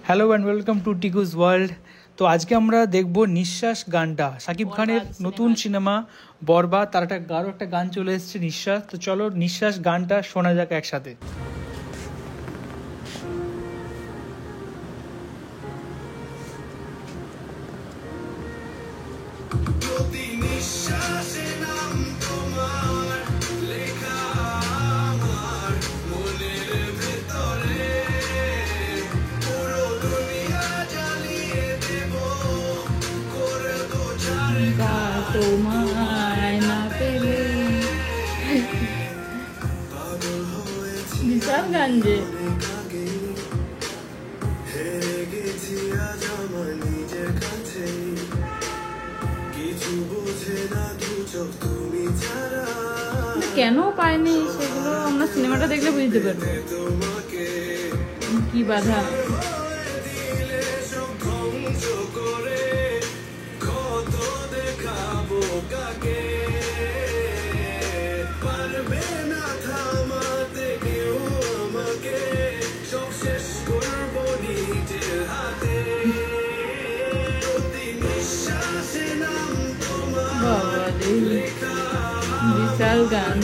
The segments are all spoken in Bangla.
Hello and welcome to Tikus world. তো আজকে আমরা দেখব নিঃশ্বাস গানটা, শাকিব খানের নতুন সিনেমা বরবাদ, তার একটা গান চলে এসেছে নিঃশ্বাস। তো চলো নিঃশ্বাস গানটা শোনা যাক একসাথে। তোমায় না পেলে বিশাল গান যে কেন পাইনি সেগুলো আমরা সিনেমাটা দেখলে বুঝতে পারবো কি বাধা। বিশাল গান।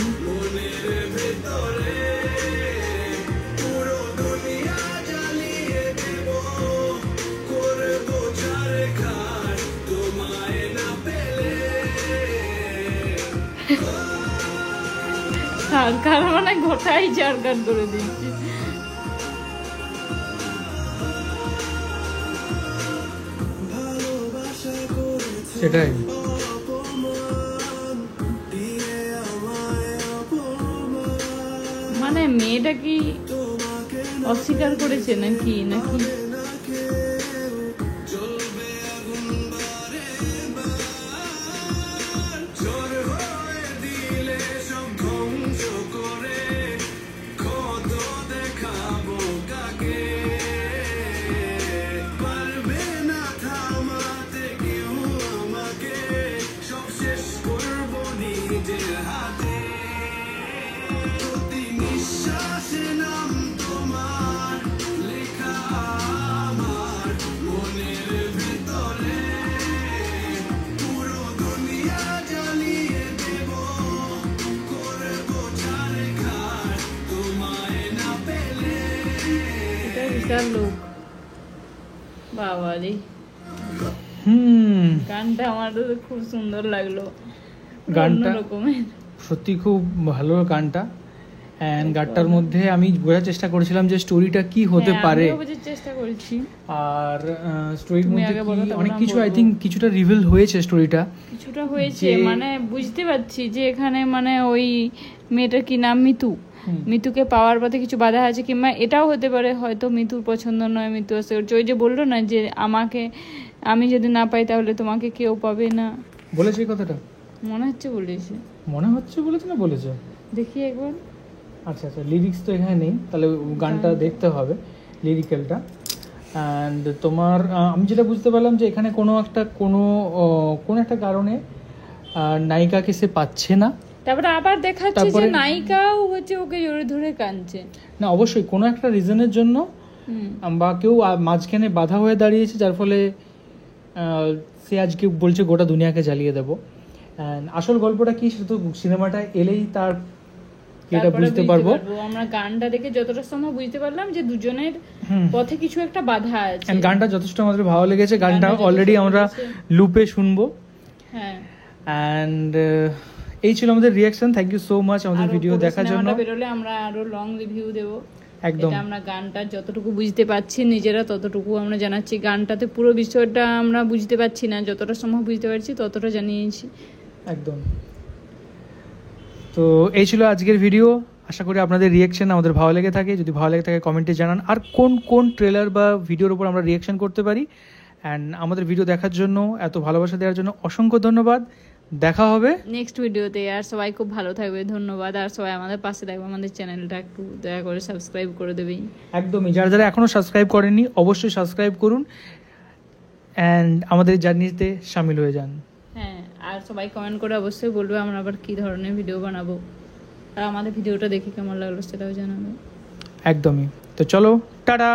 সরকার মানে গোটাই ঝাড়খান করে দিচ্ছে। সেটাই মানে মেয়েটা কি অস্বীকার করেছে নাকি নাকি লোক বাবা রে। গানটা আমার খুব সুন্দর লাগলো, গানটা রকমের সত্যি খুব ভালো গানটা। এন্ড গানটার মধ্যে আমি বোঝার চেষ্টা করেছিলাম যে স্টোরিটা কি হতে পারে, চেষ্টা করেছি। আর স্টোরির মধ্যে অনেক কিছু আই থিঙ্ক কিছুটা রিভিল হয়েছে, স্টোরিটা কিছুটা হয়েছে, মানে বুঝতে পারছি যে এখানে মানে ওই মেয়েটার কি নাম মিতুকে পাওয়ার পথে কিছু বাধা আছে, কিংবা এটাও হতে পারে হয়তো মিতুর পছন্দ নয়, মিতু আসে ওই যে বললো না যে আমি যদি না পাই তাহলে তোমাকে কেউ পাবে না, বলেছে এই কথাটা? মনে হচ্ছে বলেছে বলেছে না বলেছে দেখি একবার। আচ্ছা, লিরিক্স তো এখানে নেই, তাহলে গানটা দেখতে হবে লিরিক্যালটা। অ্যান্ড তোমার আমি যেটা বুঝতে পারলাম যে এখানে কোনো একটা কারণে নায়িকাকে সে পাচ্ছে না, তারপরে আবার দেখাচ্ছে যে নায়িকাও হচ্ছে ওকে জোরে ধরে কাঁদছে। না অবশ্যই কোনো একটা রিজনের জন্য বা কেউ মাঝখানে বাধা হয়ে দাঁড়িয়েছে, যার ফলে সে আজকে বলছে গোটা দুনিয়াকে জ্বালিয়ে দেবো। আসল গল্পটা কি সেটা তো সিনেমাটা এলেই তার এটা বুঝতে পারবো। আমরা গানটা দেখে যতটা সম্ভব বুঝতে পারলাম যে দুজনের পথে কিছু একটা বাধা আছে। গানটা যথেষ্ট আমাদের ভালো লেগেছে, গানটা অলরেডি আমরা লুপে শুনবো। হ্যাঁ, অ্যান্ড এই ছিল আমাদের reaction. Thank you so much আমাদের ভিডিও দেখার জন্য। বেরোলে আমরা আরো লং রিভিউ দেবো। একদম আমরা গানটা যতটুকু বুঝতে পারছি নিজেরা ততটুকু আমরা জানাচ্ছি। গানটাতে পুরো বিষয়টা আমরা বুঝতে পারছি না, যতটা সম্ভব বুঝতে পারছি ততটা জানিয়েছি। একদম। তো এই ছিল আজকের ভিডিও। আশা করি আপনাদের রিঅ্যাকশন আমাদের ভালো লেগে থাকে। যদি ভালো লেগে থাকে কমেন্টে জানান, আর কোন ট্রেলার বা ভিডিওর উপর আমরা রিঅ্যাকশন করতে পারি। অ্যান্ড আমাদের ভিডিও দেখার জন্য, এত ভালোবাসা দেওয়ার জন্য অসংখ্য ধন্যবাদ। দেখা হবে নেক্সট ভিডিওতে। আর সবাই খুব ভালো থাকবে, ধন্যবাদ। আর সবাই আমাদের পাশে থাকবে, আমাদের চ্যানেলটা একটু দয়া করে সাবস্ক্রাইব করে দেবেই। একদমই, যারা এখনও সাবস্ক্রাইব করেননি অবশ্যই সাবস্ক্রাইব করুন অ্যান্ড আমাদের জার্নিতে সামিল হয়ে যান। হ্যাঁ, আর সবাই কমেন্ট করে অবশ্যই বলবে আমরা আবার কী ধরনের ভিডিও বানাবো, আর আমাদের ভিডিওটা দেখে কেমন লাগলো সেটাও জানাবে। একদমই। তো চলো, টাটা।